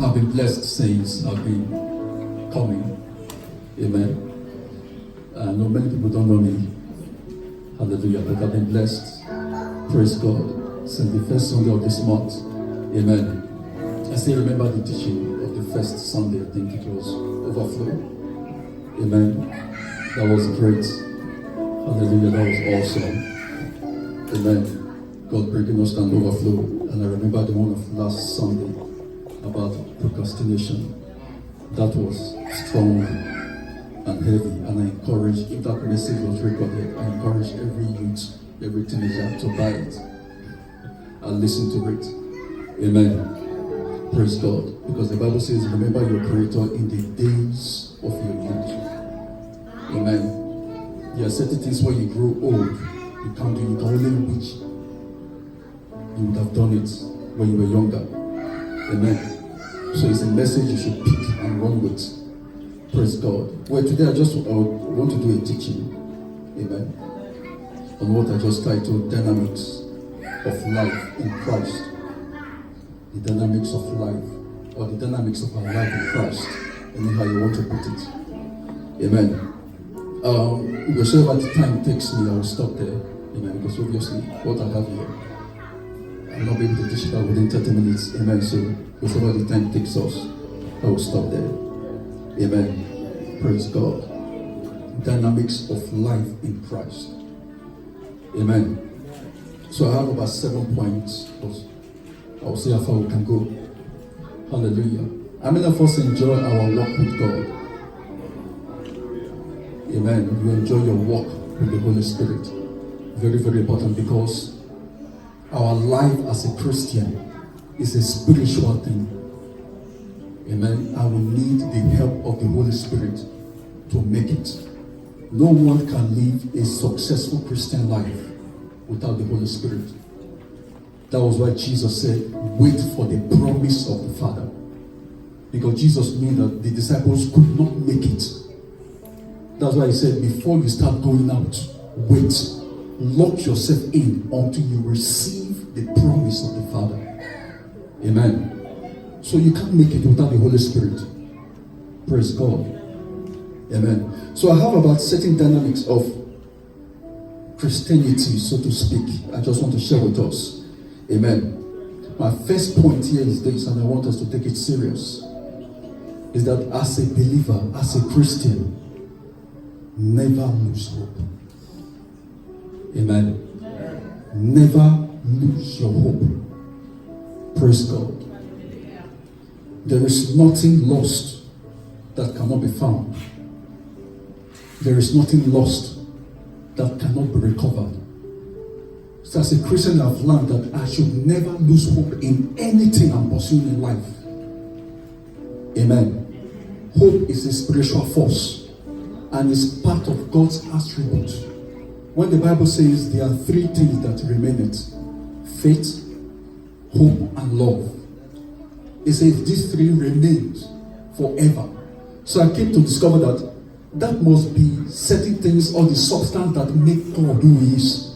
I've been blessed since I've been coming. Amen. I know many people don't know me. Hallelujah. But I've been blessed. Praise God. Since the first Sunday of this month. Amen. I still remember the teaching of the first Sunday. I think it was overflow. Amen. That was great. Hallelujah. That was awesome. Amen. God breaking us down overflow. And I remember the one of last Sunday about procrastination. That was strong and heavy. And I encourage, if that message was recorded, I encourage every youth, every teenager to buy it and listen to it. Amen. Praise God. Because the Bible says, remember your Creator in the days of your youth. Amen. There are certain things when you grow old, you can't do, you can only wish you would have done it when you were younger. Amen. So it's a message you should pick and run with. Praise God. Well, today I want to do a teaching. Amen. On what I just titled Dynamics of Life in Christ. The dynamics of life, or the dynamics of our life in Christ. Anyhow you want to put it. Amen. Wherever the time takes me, I will stop there. Amen. Because obviously, what I have here, I'll not be able to teach that within 30 minutes. Amen. So, whatever the time takes us, I will stop there. Amen. Praise God. Dynamics of life in Christ. Amen. So, I have about 7 points. I will see how far we can go. Hallelujah. How many of us enjoy our walk with God? Amen. You enjoy your walk with the Holy Spirit. Very, very important, because our life as a Christian is a spiritual thing. Amen. And we need the help of the Holy Spirit to make it. No one can live a successful Christian life without the Holy Spirit. That was why Jesus said, wait for the promise of the Father. Because Jesus knew that the disciples could not make it. That's why he said, before you start going out, wait. Lock yourself in until you receive the promise of the Father. Amen. So you can't make it without the Holy Spirit. Praise God. Amen. So I have about certain dynamics of Christianity, so to speak, I just want to share with us. Amen. My first point here is this, and I want us to take it serious, is that as a believer, as a Christian, never lose hope. Amen. Never lose your hope. Praise God. There is nothing lost that cannot be found. There is nothing lost that cannot be recovered. So as a Christian, I've learned that I should never lose hope in anything I'm pursuing in life. Amen. Hope is a spiritual force and is part of God's attribute. When the Bible says there are three things that remain it: faith, hope, and love. It says these three remain forever. So I came to discover that must be certain things or the substance that make God who He is.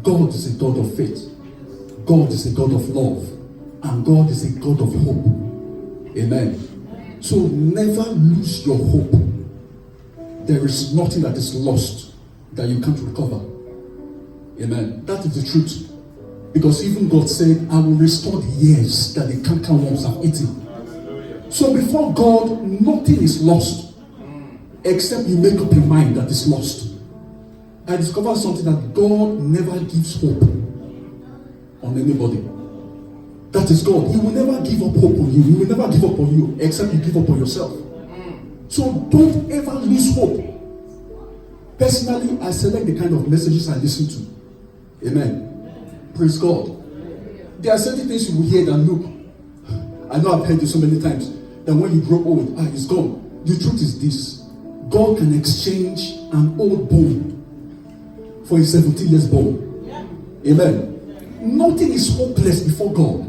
God is a God of faith. God is a God of love. And God is a God of hope. Amen. So never lose your hope. There is nothing that is lost that you can't recover. Amen. That is the truth. Because even God said, I will restore the years that the cankerworms have eaten. So before God, nothing is lost. Except you make up your mind that it's lost. I discovered something, that God never gives hope on anybody. That is God. He will never give up hope on you. He will never give up on you except you give up on yourself. So don't ever lose hope. Personally, I select the kind of messages I listen to. Amen. Praise God. There are certain things you will hear that, look, I know I've heard this so many times, that when you grow old, it's gone. The truth is this: God can exchange an old bone for a 17 years bone. Amen. Nothing is hopeless before God.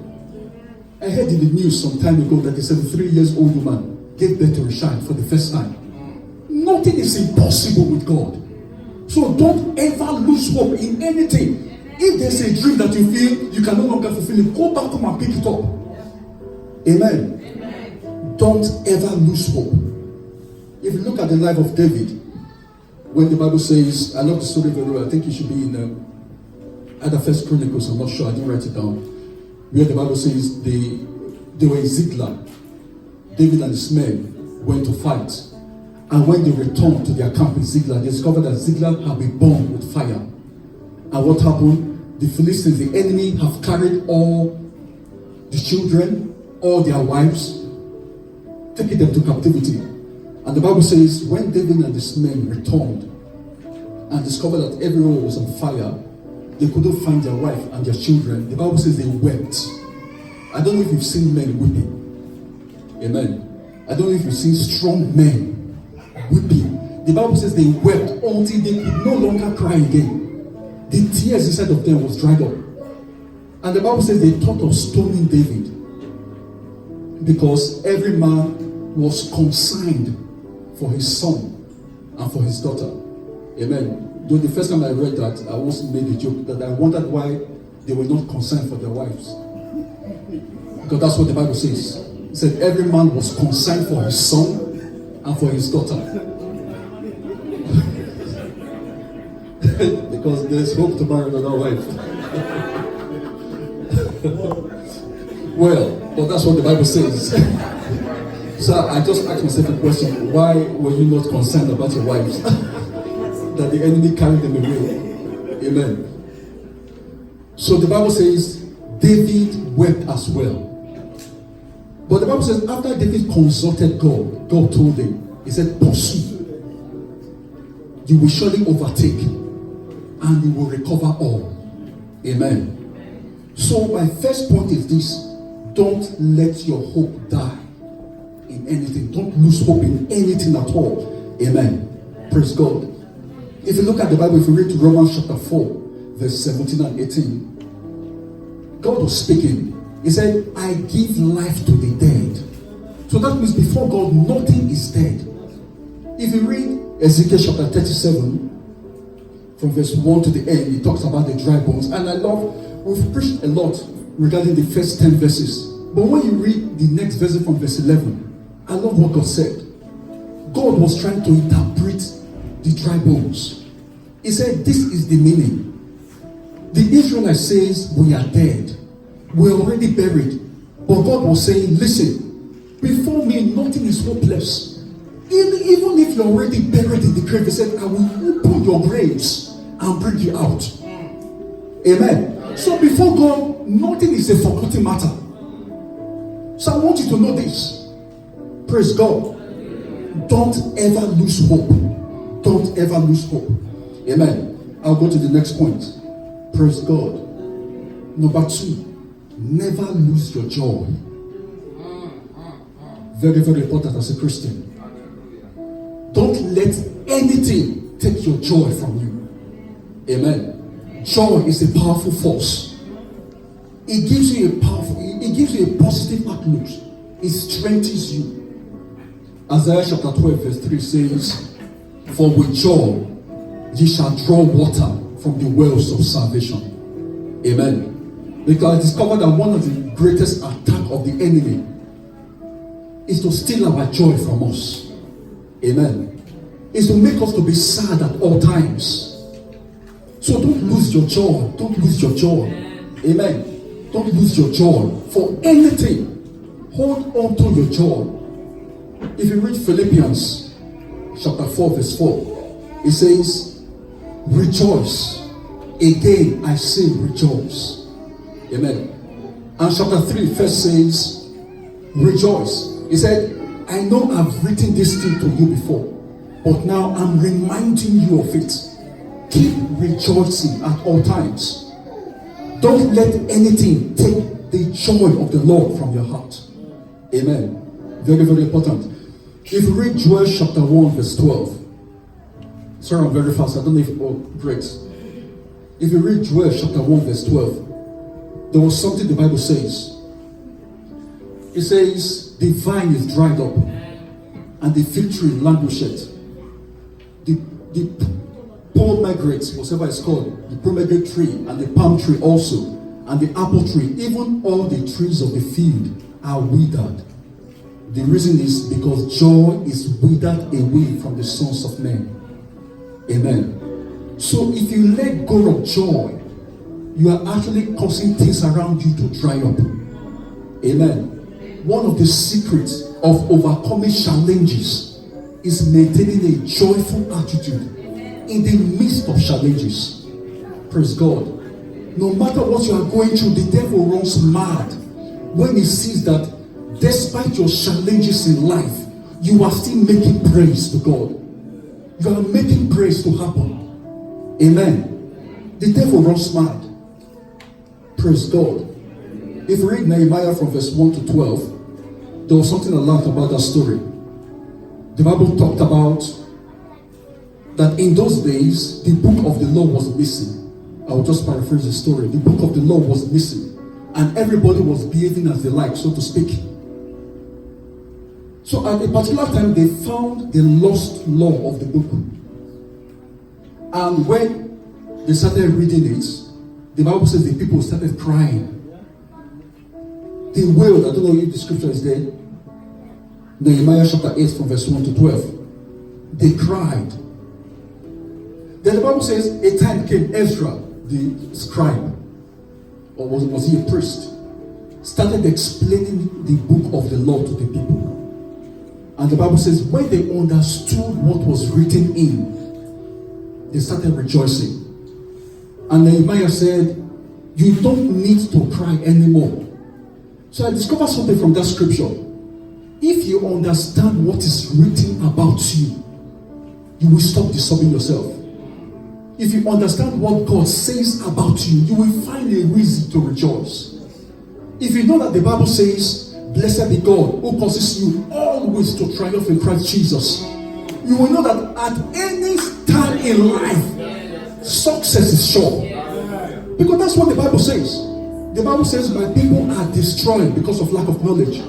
I heard in the news some time ago that a 73 years old woman gave birth to a child for the first time. Nothing is impossible with God. So don't ever lose hope in anything. If there's a dream that you feel you can no longer fulfill it, go back home and pick it up. Amen. Don't ever lose hope. If you look at the life of David, when the Bible says, I love the story very well, I think it should be in either First Chronicles, I'm not sure, I didn't write it down, where the Bible says they were in Ziklag. David and his men went to fight. And when they returned to their camp in Ziklag, they discovered that Ziklag had been burned with fire. And what happened? The Philistines, the enemy, have carried all the children, all their wives, taking them to captivity. And the Bible says, when David and his men returned and discovered that everyone was on fire, they couldn't find their wife and their children. The Bible says they wept. I don't know if you've seen men weeping. Amen. I don't know if you've seen strong men weeping. The Bible says they wept until they could no longer cry again. The tears inside of them was dried up. And the Bible says they thought of stoning David because every man was consigned for his son and for his daughter. Amen. Though the first time I read that, I once made a joke that I wondered why they were not consigned for their wives. Because that's what the Bible says. It said every man was consigned for his son and for his daughter. Because there's hope to marry another wife. Well, but that's what the Bible says. So I just asked myself a question: why were you not concerned about your wives? That the enemy carried them away. Amen. So the Bible says David wept as well. But the Bible says after David consulted God, God told him, He said, pursue. You will surely overtake and you will recover all. Amen. So my first point is this: don't let your hope die in anything. Don't lose hope in anything at all. Amen. Praise God. If you look at the Bible, if you read Romans chapter 4, verse 17 and 18, God was speaking. He said, I give life to the dead. So that means before God, nothing is dead. If you read Ezekiel chapter 37, from verse 1 to the end, he talks about the dry bones. And I love, we've preached a lot regarding the first 10 verses. But when you read the next verse from verse 11, I love what God said. God was trying to interpret the dry bones. He said, this is the meaning. The Israelites says, we are dead. We're already buried. But God was saying, listen, before me, nothing is hopeless. Even if you're already buried in the grave, he said, I will open your graves and bring you out. Amen. So before God, nothing is a forgotten matter. So I want you to know this. Praise God. Don't ever lose hope. Don't ever lose hope. Amen. I'll go to the next point. Praise God. Number 2, never lose your joy. Very, very important as a Christian. Don't let anything take your joy from you. Amen. Joy is a powerful force. It gives you a positive outlook. It strengthens you. Isaiah chapter 12 verse 3 says, for with joy ye shall draw water from the wells of salvation. Amen. Because I discovered that one of the greatest attack of the enemy is to steal our joy from us. Amen. Is to make us to be sad at all times. So don't lose your joy. Don't lose your joy. Amen. Don't lose your joy for anything. Hold on to your joy. If you read Philippians chapter 4 verse 4, it says, rejoice. Again I say rejoice. Amen. And chapter 3 first says, rejoice. He said, I know I've written this thing to you before, but now I'm reminding you of it. Keep rejoicing at all times. Don't let anything take the joy of the Lord from your heart. Amen. Very, very important. If you read Joel chapter 1 verse 12. Sorry, I'm very fast. I don't know if, oh, great. If you read Joel chapter 1 verse 12, there was something the Bible says. It says, the vine is dried up, and the fig tree languisheth. The pomegranate, whatever it's called, the pomegranate tree, and the palm tree also, and the apple tree, even all the trees of the field are withered. The reason is because joy is withered away from the sons of men. Amen. So if you let go of joy, you are actually causing things around you to dry up. Amen. One of the secrets of overcoming challenges is maintaining a joyful attitude in the midst of challenges. Praise God. No matter what you are going through, the devil runs mad when he sees that despite your challenges in life, you are still making praise to God. You are making praise to happen. Amen. The devil runs mad. Praise God. If you read Nehemiah from verse 1 to 12, there was something I learned about that story. The Bible talked about that in those days, the book of the law was missing. I will just paraphrase the story. The book of the law was missing, and everybody was behaving as they like, so to speak. So at a particular time, they found the lost law of the book. And when they started reading it, the Bible says the people started crying. They wailed. I don't know if the scripture is there. Nehemiah chapter 8 from verse 1 to 12. They cried. Then the Bible says a time came, Ezra, the scribe, or was he a priest, started explaining the book of the law to the people. And the Bible says when they understood what was written in, they started rejoicing. And Nehemiah said, you don't need to cry anymore. So I discovered something from that scripture. If you understand what is written about you, you will stop disturbing yourself. If you understand what God says about you, you will find a reason to rejoice. If you know that the Bible says, blessed be God who causes you always to triumph in Christ Jesus, you will know that at any time in life, success is sure. Because that's what the Bible says. The Bible says, my people are destroyed because of lack of knowledge.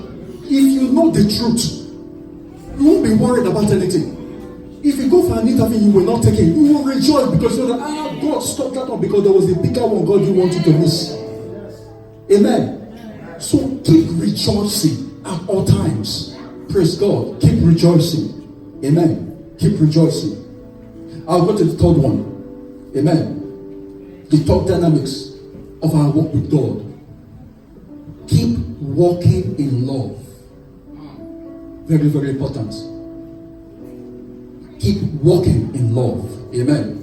If you know the truth, you won't be worried about anything. If you go for an interview, you will not take it. You will rejoice because you know that, God stopped that one because there was a bigger one God you wanted to miss. Amen. So keep rejoicing at all times. Praise God. Keep rejoicing. Amen. Keep rejoicing. I'll go to the third one. Amen. The top dynamics of our walk with God. Keep walking in love. Very, very important. Keep walking in love. Amen.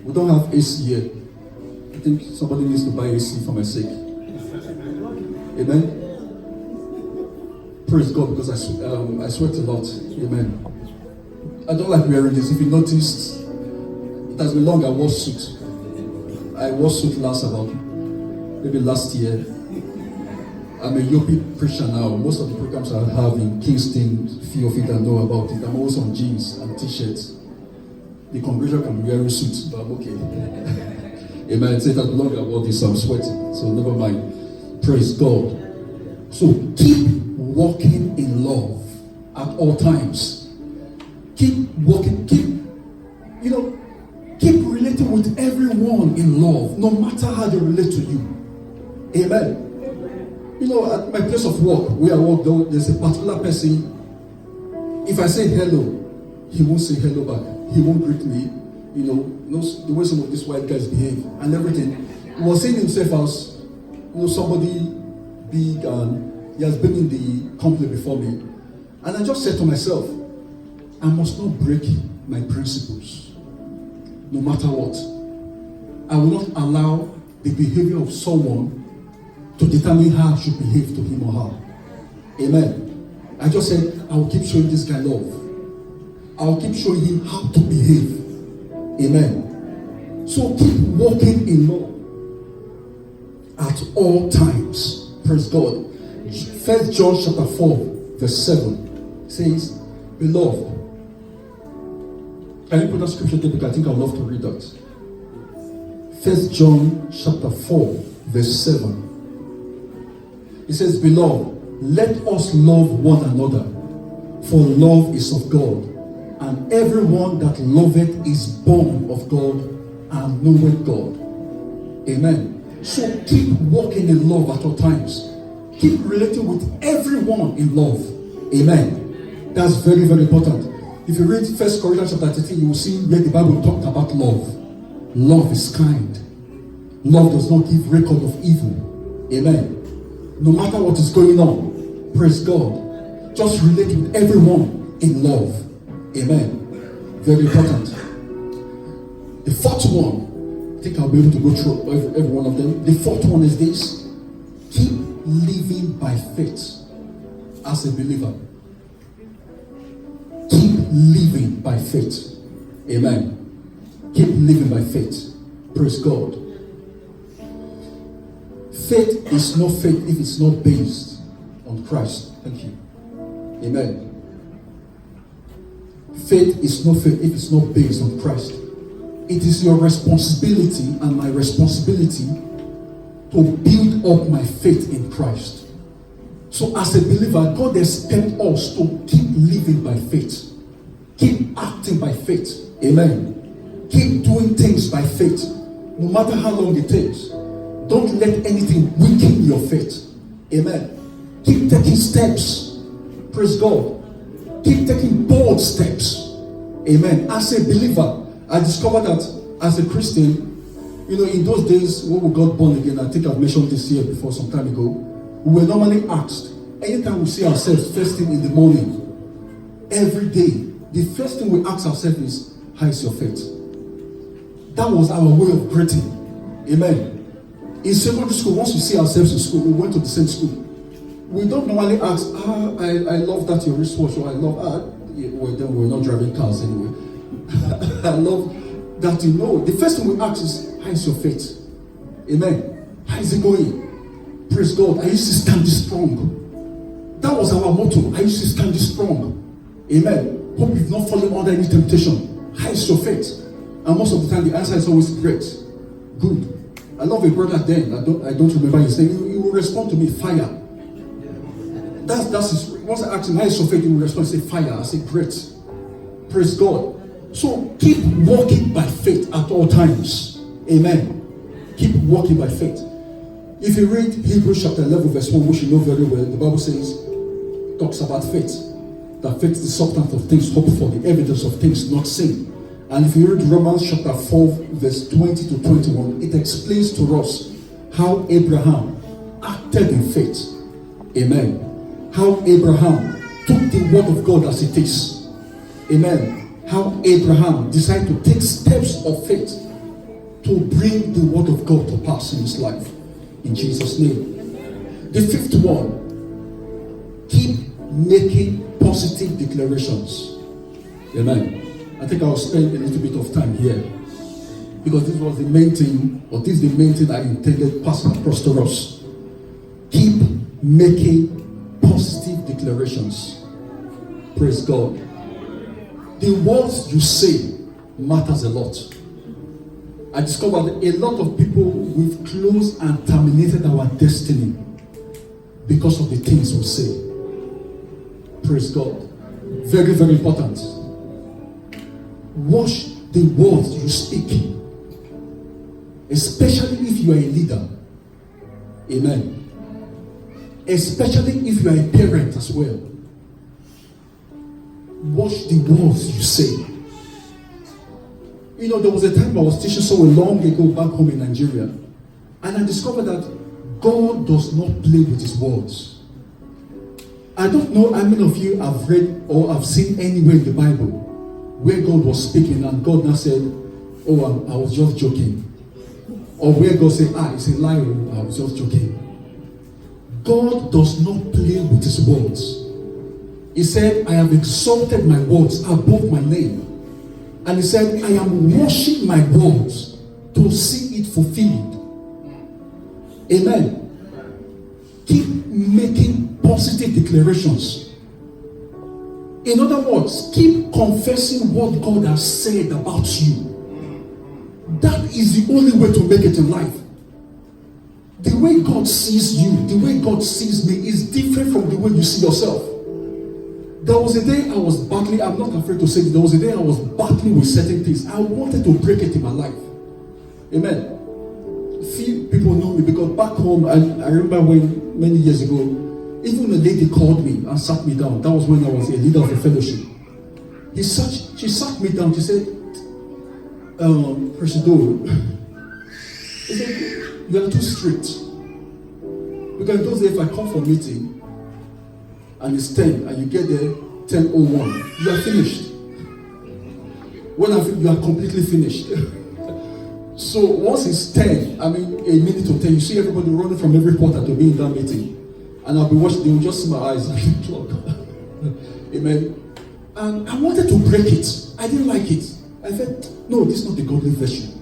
We don't have AC here. I think somebody needs to buy AC for my sake. Amen. Praise God, because I sweat a lot. Amen. I don't like wearing this. If you noticed, it has been long I wore suit. I wore suit last year. I'm a Yopi preacher now. Most of the programs I have in Kingston, few of you that know about it. I'm always on jeans and t-shirts. The congregation can be wearing suits, but I'm okay. Amen. It says that long I wore this, I'm sweating. So never mind. Praise God. So keep walking in love at all times. Keep walking, keep relating with everyone in love, no matter how they relate to you. Amen. At my place of work, where I work, there's a particular person. If I say hello, he won't say hello back. He won't greet me. The way some of these white guys behave and everything. He was seeing himself as somebody big, and he has been in the company before me. And I just said to myself, I must not break my principles, no matter what. I will not allow the behavior of someone to determine how I should behave to him or her. Amen. I just said, I will keep showing this guy love. I will keep showing him how to behave. Amen. So keep walking in love at all times. Praise God. 1 John chapter 4, verse 7 says, Beloved. Can you put that scripture there? Because I think I'd love to read that. 1 John chapter 4, verse 7. It says, Beloved, let us love one another, for love is of God, and everyone that loveth is born of God and knoweth God. Amen. So keep walking in love at all times. Keep relating with everyone in love. Amen. That's very, very important. If you read 1 Corinthians chapter 13, you will see where the Bible talked about love. Love is kind. Love does not give record of evil. Amen. No matter what is going on, praise God. Just relate with everyone in love. Amen. Very important. The fourth one, I think I'll be able to go through every one of them. The fourth one is this: keep living by faith as a believer. Keep living by faith. Amen. Keep living by faith. Praise God. Faith is not faith if it's not based on Christ. Thank you. Amen. Faith is not faith if it's not based on Christ. It is your responsibility and my responsibility to build up my faith in Christ. So as a believer, God expects us to keep living by faith. Keep acting by faith. Amen. Keep doing things by faith. No matter how long it takes. Don't let anything weaken your faith. Amen. Keep taking steps. Praise God. Keep taking bold steps. Amen. As a believer, I discovered that as a Christian, in those days when we got born again, I think I've mentioned this here before some time ago, we were normally asked, anytime we see ourselves first thing in the morning, every day, the first thing we ask ourselves is, how is your faith? That was our way of greeting. Amen. In secondary school, once we see ourselves in school, we went to the same school. We don't normally ask, I love that your wristwatch, or I love, then we're not driving cars anyway. I love that the first thing we ask is, how is your faith? Amen. How is it going? Praise God. I used to stand strong. That was our motto. I used to stand strong. Amen. Hope you've not fallen under any temptation. How is your faith? And most of the time the answer is always great. Good. I love a brother then. I don't remember his name. He will respond to me, fire. That's his, once I ask him, how is your faith? He will respond and say, fire. I say, great. Praise God. So keep walking by faith at all times. Amen. Keep walking by faith. If you read Hebrews chapter 11 verse 1, which you know very well, the Bible talks about faith. That faith is the substance of things hoped for, the evidence of things not seen. And if you read Romans chapter 4, verse 20 to 21, it explains to us how Abraham acted in faith. Amen. How Abraham took the word of God as it is. Amen. How Abraham decided to take steps of faith to bring the word of God to pass in his life. In Jesus' name. The fifth one, keep making positive declarations. Amen. I think I'll spend a little bit of time here because this was the main thing, or this is the main thing I intended passing across to us. Keep making positive declarations. Praise God. The words you say matters a lot. I discovered a lot of people we've closed and terminated our destiny because of the things we say. Praise God. Very, very important. Watch the words you speak, especially if you are a leader. Amen. Especially if you are a parent as well. Watch the words you say. You know, there was a time I was teaching somewhere long ago back home in Nigeria, and I discovered that God does not play with his words. I don't know how many of you have read or have seen anywhere in the Bible where God was speaking and God now said, oh, I was just joking. Or where God said, it's a lie, I was just joking. God does not play with his words. He said, I have exalted my words above my name. And he said, I am washing my words to see it fulfilled. Amen. Keep making positive declarations. In other words, keep confessing what God has said about you. That is the only way to make it in life. The way God sees you, the way God sees me is different from the way you see yourself. There was a day I was battling, I'm not afraid to say it, there was a day I was battling with certain things. I wanted to break it in my life. Amen. Few people know me because back home, I remember when many years ago, even a lady called me and sat me down. That was when I was a leader of a fellowship. She sat me down. She said, Presido, she said, you are too strict. Because those days, if I come for meeting and it's 10 and you get there 10:01, you are finished. When I feel you are completely finished. So once it's 10, a minute to 10, you see everybody running from every quarter to be in that meeting. And I'll be watching, they will just see my eyes like the clock. Amen. And I wanted to break it. I didn't like it. I felt, no, this is not the godly version.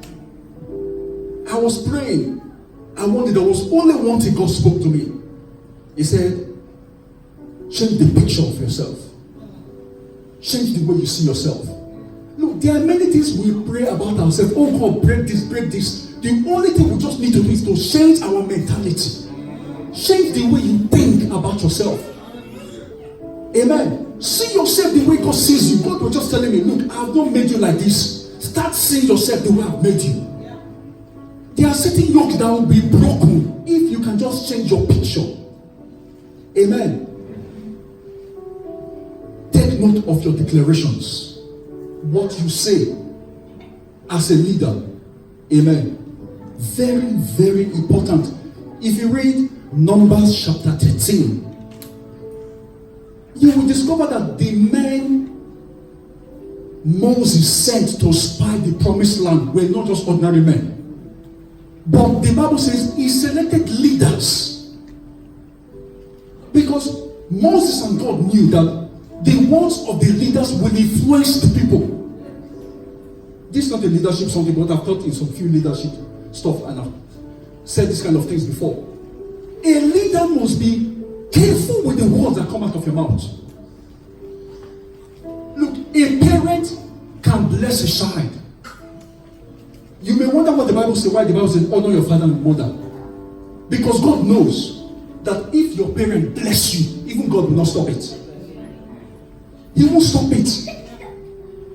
I was praying. There was only one thing God spoke to me. He said, change the picture of yourself. Change the way you see yourself. Look, there are many things we pray about ourselves. Oh God, break this, break this. The only thing we just need to do is to change our mentality. Change the way you think about yourself. Amen. See yourself the way God sees you. God was just telling me, look, I have not made you like this. Start seeing yourself the way I've made you. There are certain yokes that will be broken if you can just change your picture. Amen. Take note of your declarations. What you say as a leader. Amen. Very, very important. If you read Numbers chapter 13, you will discover that the men Moses sent to spy the promised land were not just ordinary men. But the Bible says he selected leaders. Because Moses and God knew that the words of the leaders will influence the people. This is not a leadership something, but I've taught in some few leadership stuff and I've said this kind of things before. A leader must be careful with the words that come out of your mouth. Look, a parent can bless a child. You may wonder what the Bible says, why the Bible says honor your father and mother. Because God knows that if your parent bless you, even God will not stop it. He won't stop it.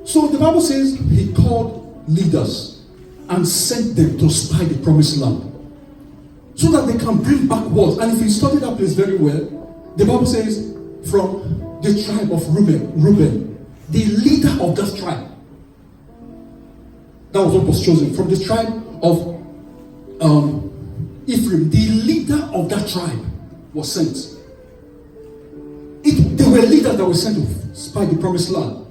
So the Bible says he called leaders and sent them to spy the promised land, so that they can bring back words. And if you study that place very well, the Bible says from the tribe of Reuben, the leader of that tribe, That was what was chosen. From the tribe of Ephraim, the leader of that tribe was sent. There were leaders that were sent to spy the promised land.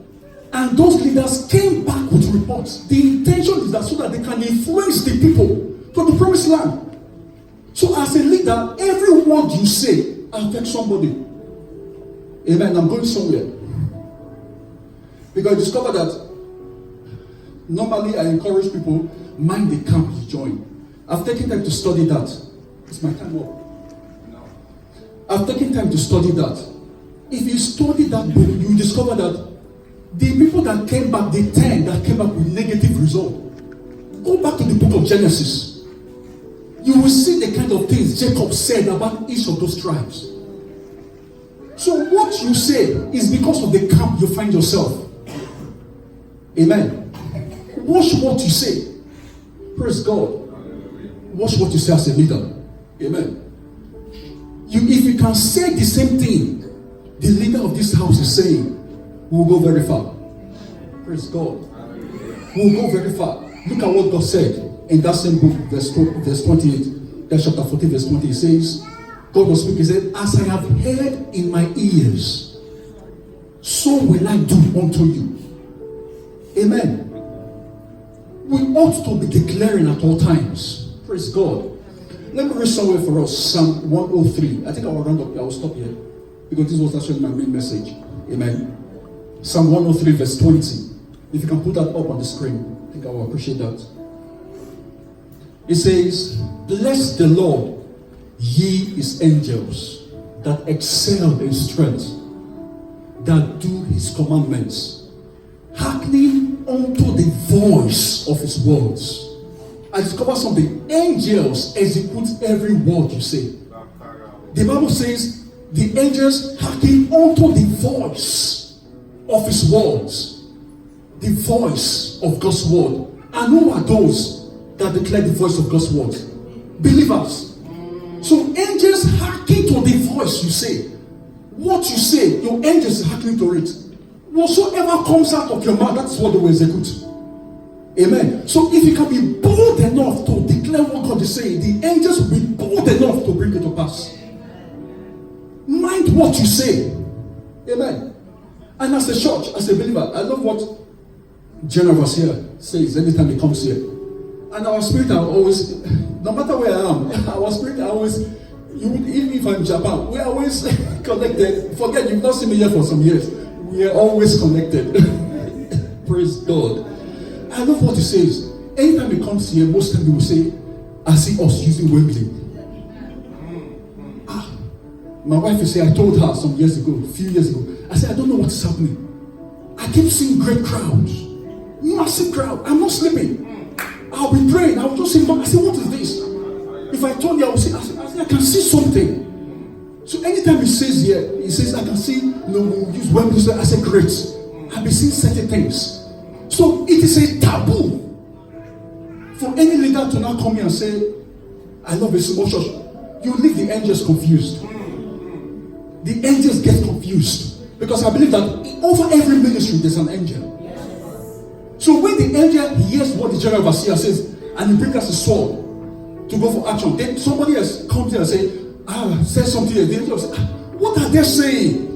And those leaders came back with reports. The intention is that so that they can influence the people to the promised land. So as a leader, every word you say affects somebody. Amen. I'm going somewhere. Because I discovered that normally I encourage people, mind the camp you join. I've taken time to study that. It's my time up. No. I've taken time to study that. If you study that book, you discover that the people that came back, the 10 that came back with negative result, go back to the book of Genesis. You will see the kind of things Jacob said about each of those tribes. So what you say is because of the camp you find yourself. Amen. Watch what you say. Praise God. Watch what you say as a leader. Amen. If you can say the same thing the leader of this house is saying, we'll go very far. Praise God. We'll go very far. Look at what God said in that same book, verse 28. That's chapter 14, verse 20. It says, God was speaking, he said, as I have heard in my ears, so will I do unto you. Amen. We ought to be declaring at all times. Praise God. Let me read somewhere for us, Psalm 103. I think I will round up. I will stop here because this was actually my main message. Amen. Psalm 103, verse 20. If you can put that up on the screen, I think I will appreciate that. It says, bless the Lord, ye his angels, that excel in strength, that do his commandments, hearkening unto the voice of his words. I discovered something. Angels execute every word you say. The Bible says, the angels hearken unto the voice of his words. The voice of God's word. And who are those that declare the voice of God's word? Believers. So angels hearken to the voice you say. What you say, your angels are hearkening to it. Whatsoever comes out of your mouth, that's what they will execute. Amen. So if you can be bold enough to declare what God is saying, the angels will be bold enough to bring it to pass. Mind what you say. Amen. And as a church, as a believer, I love what General Vasia says anytime he comes here. And our spirit are always, no matter where I am, our spirit are always, even if I'm in Japan, we are always connected. Forget, you've not seen me here for some years. We are always connected. Praise God. I love what he says. Anytime he comes here, most times he will say, I see us using Wembley. My wife will say, I told her some years ago, a few years ago, I said, I don't know what is happening. I keep seeing great crowds. Massive crowd. I'm not sleeping. I'll be praying. I'll just say, I said, what is this? If I told you, I will say, I can see something. So anytime he says here, he says, I can see, we'll use Wembley. I said, great. I've been seeing certain things. So it is a taboo for any leader to now come here and say, I love a small church. You leave the angels confused. The angels get confused. Because I believe that over every ministry there's an angel. So when the angel hears what the General Vasia says and he brings us a sword to go for action, then somebody else comes here and says something here. The angel says, what are they saying?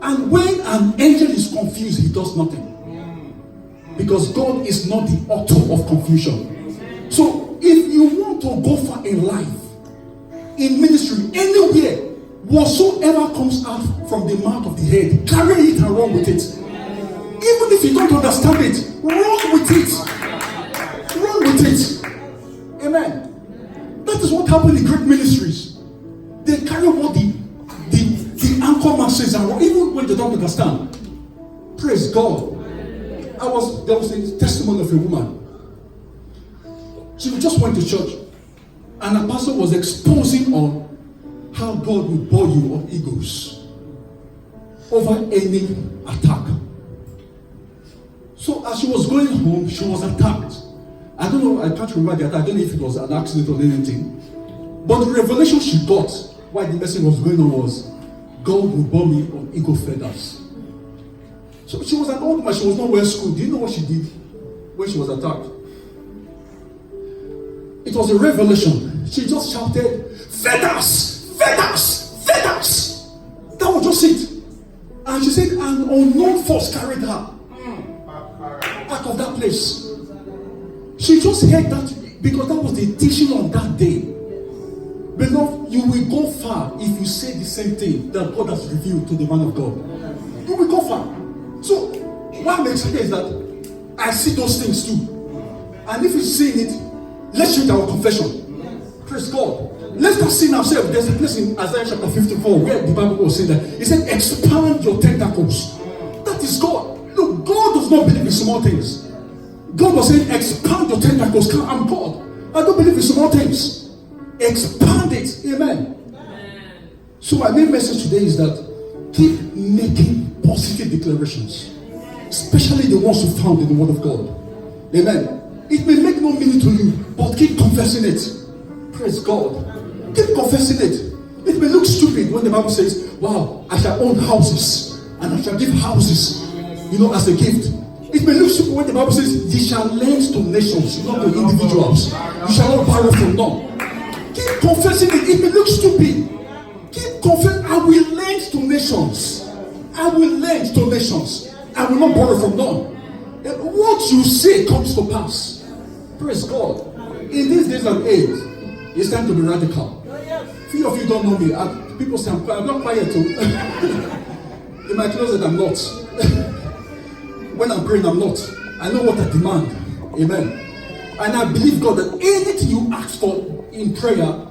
And when an angel is confused, he does nothing. Because God is not the author of confusion. So if you want to go far in life, in ministry, anywhere, whatsoever comes out from the mouth of the head, carry it and run with it. Even if you don't understand it, run with it. Run with it. Amen. That is what happened in great ministries. They carry what the anchor man says and run, even when they don't understand. Praise God. There was a testimony of a woman. She just went to church and a pastor was exposing on how God will bore you of egos over any attack. So as she was going home, she was attacked. I don't know, I can't remember the attack. I don't know if it was an accident or anything. But the revelation she got while the message was going on was, God will bore me of ego feathers. So she was an old woman, she was not well schooled. Do you know what she did? when she was attacked. It was a revelation. She just shouted, "Feathers! Feathers! Feathers!" That was just it. And she said an unknown force carried her out of that place. She just heard that because that was the teaching on that day. Beloved, you will go far if you say the same thing that God has revealed to the man of God. You will go far. So, what makes it is that I see those things too. And if you're seeing it, let's read our confession. Praise God. Let's not sin ourselves. There's a place in Isaiah chapter 54 where the Bible was saying that. It said, expand your tentacles. That is God. Look, God does not believe in small things. God was saying, expand your tentacles. I'm God. I don't believe in small things. Expand it. Amen. So my main message today is that keep making positive declarations, especially the ones you found in the Word of God. Amen. It may make no meaning to you, but keep confessing it. Praise God. Keep confessing it. It may look stupid when the Bible says, wow, I shall own houses and I shall give houses, as a gift. It may look stupid when the Bible says, ye shall lend to nations, not to individuals. You shall not borrow from none. Keep confessing it. It may look stupid. Keep confessing. I will lend to nations. I will lend to nations. I will not borrow from none. And what you say comes to pass. Praise God. In these days and age, it's time to be radical. Few of you don't know me. People say I'm not quiet too. In my closet, I'm not. When I'm praying, I'm not. I know what I demand. Amen. And I believe God that anything you ask for in prayer,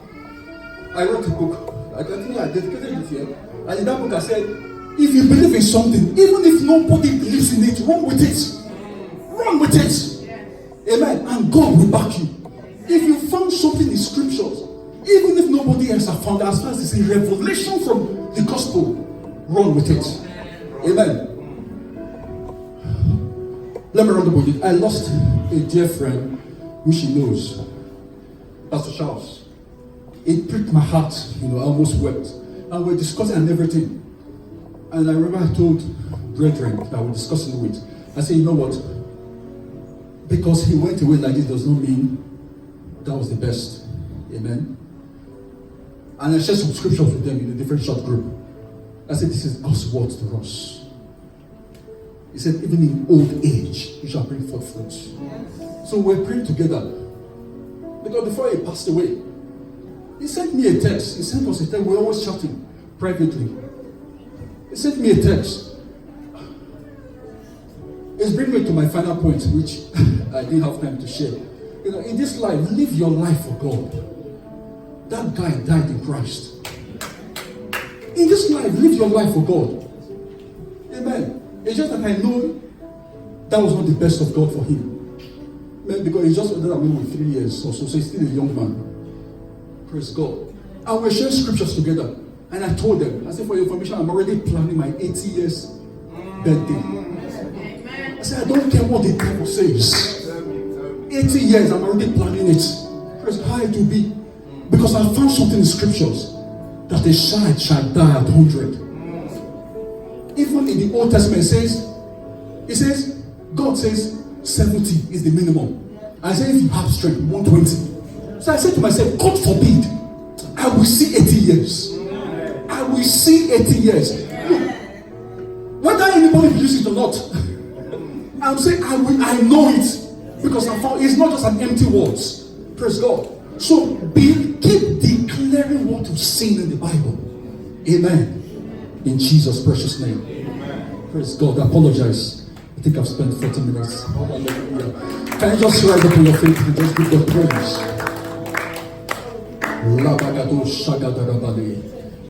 I wrote a book. I think I dedicated it here. And in that book I said, if you believe in something, even if nobody believes in it, run with it. Run with it. Amen. And God will back you. If you found something in scriptures, even if nobody else has found it, as far as it's a revelation from the gospel, run with it. Amen. Let me run the book. I lost a dear friend who she knows, Pastor Charles. It pricked my heart, I almost wept. And we're discussing and everything. And I remember I told brethren that we're discussing with. I said, you know what? Because he went away like this does not mean that was the best. Amen. And I shared some scriptures with them in a different short group. I said, this is God's word to us. He said, even in old age, you shall bring forth fruit. Yes. So we're praying together. Because before he passed away, he sent me a text. He sent us a text. We're always chatting privately. He sent me a text. It's bringing me to my final point, which I didn't have time to share. In this life, live your life for God. That guy died in Christ. In this life, live your life for God. Amen. It's just that I know that was not the best of God for him. Because he's just older than me with 3 years or so he's still a young man. Praise God. And we're sharing scriptures together. And I told them, I said, for your information, I'm already planning my 80 years birthday. I said, I don't care what the Bible says. 80 years, I'm already planning it. Praise how it will be. Because I found something in scriptures that a child shall die at 100. Even in the Old Testament, it says, God says 70 is the minimum. I said, if you have strength, 120. So I said to myself, God forbid, I will see 80 years. I will see 80 years. Look, whether anybody believes it or not, I'm saying I know it. Because I found it's not just an empty words. Praise God. So keep declaring what you've seen in the Bible. Amen. In Jesus' precious name. Amen. Praise God. I apologize. I think I've spent 40 minutes. Hallelujah. Can you just rise up on your feet and just give God praise?